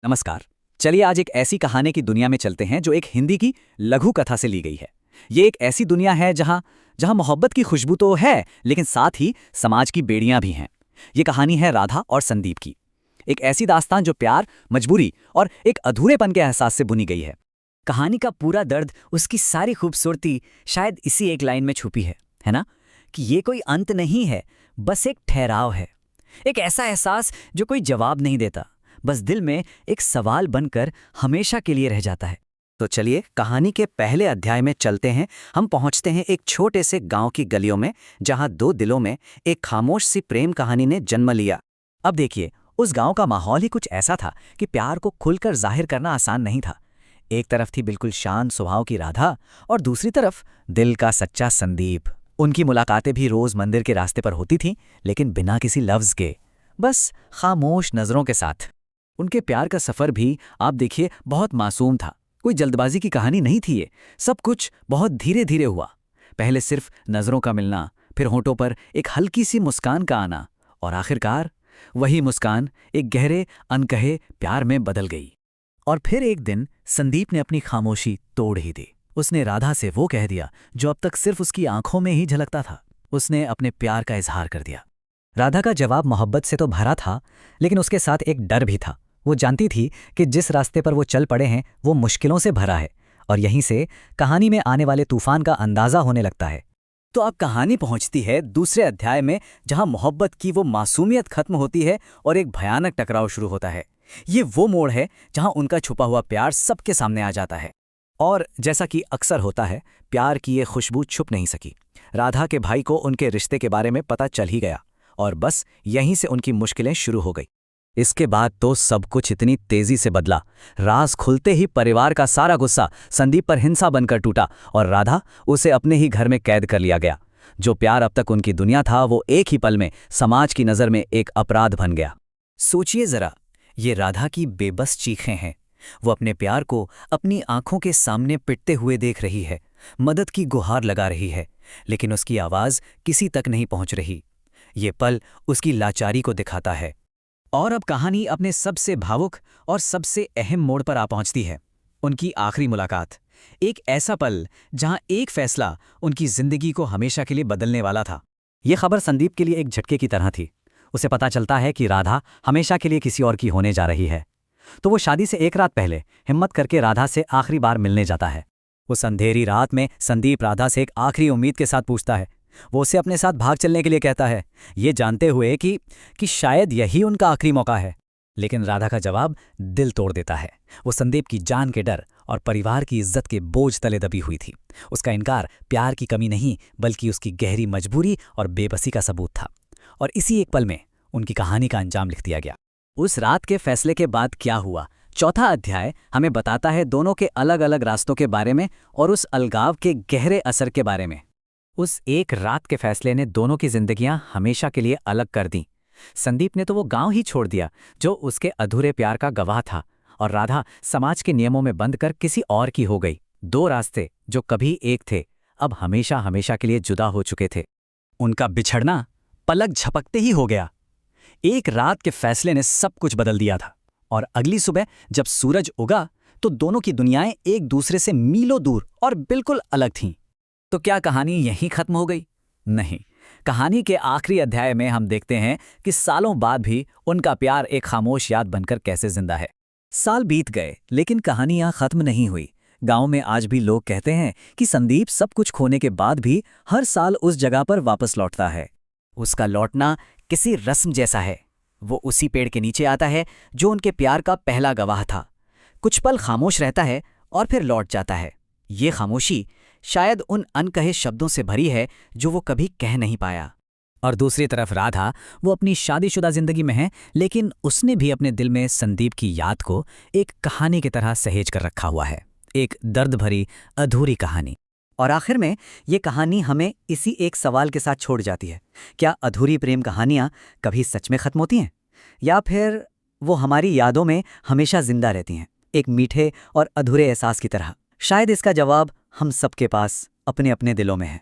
नमस्कार। चलिए आज एक ऐसी कहानी की दुनिया में चलते हैं जो एक हिंदी की लघु कथा से ली गई है। ये एक ऐसी दुनिया है जहाँ जहाँ मोहब्बत की खुशबू तो है, लेकिन साथ ही समाज की बेड़ियां भी हैं। ये कहानी है राधा और संदीप की। एक ऐसी दास्तान जो प्यार, मजबूरी और एक अधूरेपन के एहसास से बुनी गई है। कहानी का पूरा दर्द, उसकी सारी खूबसूरती शायद इसी एक लाइन में छुपी है ना? कि ये कोई अंत नहीं है, बस एक ठहराव है। एक ऐसा एहसास जो कोई जवाब नहीं देता, बस दिल में एक सवाल बनकर हमेशा के लिए रह जाता है। तो चलिए कहानी के पहले अध्याय में चलते हैं। हम पहुंचते हैं एक छोटे से गांव की गलियों में, जहां दो दिलों में एक खामोश सी प्रेम कहानी ने जन्म लिया। अब देखिए, उस गांव का माहौल ही कुछ ऐसा था कि प्यार को खुलकर जाहिर करना आसान नहीं था। एक तरफ थी बिल्कुल शांत स्वभाव की राधा और दूसरी तरफ दिल का सच्चा संदीप। उनकी मुलाकातें भी रोज मंदिर के रास्ते पर होती थीं, लेकिन बिना किसी लफ्ज के, बस खामोश नजरों के साथ। उनके प्यार का सफर भी आप देखिए बहुत मासूम था। कोई जल्दबाजी की कहानी नहीं थी ये। सब कुछ बहुत धीरे धीरे हुआ। पहले सिर्फ नजरों का मिलना, फिर होठों पर एक हल्की सी मुस्कान का आना, और आखिरकार वही मुस्कान एक गहरे अनकहे प्यार में बदल गई। और फिर एक दिन संदीप ने अपनी खामोशी तोड़ ही दी। उसने राधा से वो कह दिया जो अब तक सिर्फ उसकी आंखों में ही झलकता था। उसने अपने प्यार का इजहार कर दिया। राधा का जवाब मोहब्बत से तो भरा था, लेकिन उसके साथ एक डर भी था। वो जानती थी कि जिस रास्ते पर वो चल पड़े हैं वो मुश्किलों से भरा है, और यहीं से कहानी में आने वाले तूफान का अंदाजा होने लगता है। तो अब कहानी पहुंचती है दूसरे अध्याय में, जहां मोहब्बत की वो मासूमियत खत्म होती है और एक भयानक टकराव शुरू होता है। ये वो मोड़ है जहां उनका छुपा हुआ प्यार सबके सामने आ जाता है। और जैसा कि अक्सर होता है, प्यार की ये खुशबू छुप नहीं सकी। राधा के भाई को उनके रिश्ते के बारे में पता चल ही गया, और बस यहीं से उनकी मुश्किलें शुरू हो गई। इसके बाद तो सब कुछ इतनी तेजी से बदला। राज खुलते ही परिवार का सारा गुस्सा संदीप पर हिंसा बनकर टूटा, और राधा, उसे अपने ही घर में कैद कर लिया गया। जो प्यार अब तक उनकी दुनिया था, वो एक ही पल में समाज की नज़र में एक अपराध बन गया। सोचिए जरा, ये राधा की बेबस चीखें हैं। वो अपने प्यार को अपनी आंखों के सामने पिटते हुए देख रही है, मदद की गुहार लगा रही है, लेकिन उसकी आवाज़ किसी तक नहीं पहुंच रही। ये पल उसकी लाचारी को दिखाता है। और अब कहानी अपने सबसे भावुक और सबसे अहम मोड़ पर आ पहुंचती है। उनकी आखिरी मुलाकात, एक ऐसा पल जहां एक फैसला उनकी जिंदगी को हमेशा के लिए बदलने वाला था। यह खबर संदीप के लिए एक झटके की तरह थी। उसे पता चलता है कि राधा हमेशा के लिए किसी और की होने जा रही है। तो वो शादी से एक रात पहले हिम्मत करके राधा से आखिरी बार मिलने जाता है। उस अंधेरी रात में संदीप राधा से एक आखिरी उम्मीद के साथ पूछता है। वो उसे अपने साथ भाग चलने के लिए कहता है, ये जानते हुए कि शायद यही उनका आखिरी मौका है। लेकिन राधा का जवाब दिल तोड़ देता है। वो संदीप की जान के डर और परिवार की इज्जत के बोझ तले दबी हुई थी। उसका इनकार प्यार की कमी नहीं, बल्कि उसकी गहरी मजबूरी और बेबसी का सबूत था। और इसी एक पल में उनकी कहानी का अंजाम लिख दिया गया। उस रात के फैसले के बाद क्या हुआ? चौथा अध्याय हमें बताता है दोनों के अलग अलग रास्तों के बारे में और उस अलगाव के गहरे असर के बारे में। उस एक रात के फैसले ने दोनों की जिंदगियां हमेशा के लिए अलग कर दी। संदीप ने तो वो गांव ही छोड़ दिया जो उसके अधूरे प्यार का गवाह था, और राधा समाज के नियमों में बंद कर किसी और की हो गई। दो रास्ते जो कभी एक थे, अब हमेशा हमेशा के लिए जुदा हो चुके थे। उनका बिछड़ना पलक झपकते ही हो गया। एक रात के फैसले ने सब कुछ बदल दिया था, और अगली सुबह जब सूरज उगा तो दोनों की दुनियाएं एक दूसरे से मीलों दूर और बिल्कुल अलग थीं। तो क्या कहानी यहीं खत्म हो गई? नहीं। कहानी के आखिरी अध्याय में हम देखते हैं कि सालों बाद भी उनका प्यार एक खामोश याद बनकर कैसे जिंदा है। साल बीत गए, लेकिन कहानी यहाँ खत्म नहीं हुई। गांव में आज भी लोग कहते हैं कि संदीप सब कुछ खोने के बाद भी हर साल उस जगह पर वापस लौटता है। उसका लौटना किसी रस्म जैसा है। वो उसी पेड़ के नीचे आता है जो उनके प्यार का पहला गवाह था। कुछ पल खामोश रहता है और फिर लौट जाता है। ये खामोशी शायद उन अनकहे शब्दों से भरी है जो वो कभी कह नहीं पाया। और दूसरी तरफ राधा, वो अपनी शादीशुदा जिंदगी में है, लेकिन उसने भी अपने दिल में संदीप की याद को एक कहानी की तरह सहेज कर रखा हुआ है। एक दर्द भरी अधूरी कहानी। और आखिर में ये कहानी हमें इसी एक सवाल के साथ छोड़ जाती है, क्या अधूरी प्रेम कहानियाँ कभी सच में खत्म होती हैं, या फिर वो हमारी यादों में हमेशा जिंदा रहती हैं, एक मीठे और अधूरे एहसास की तरह? शायद इसका जवाब हम सबके पास अपने अपने दिलों में है।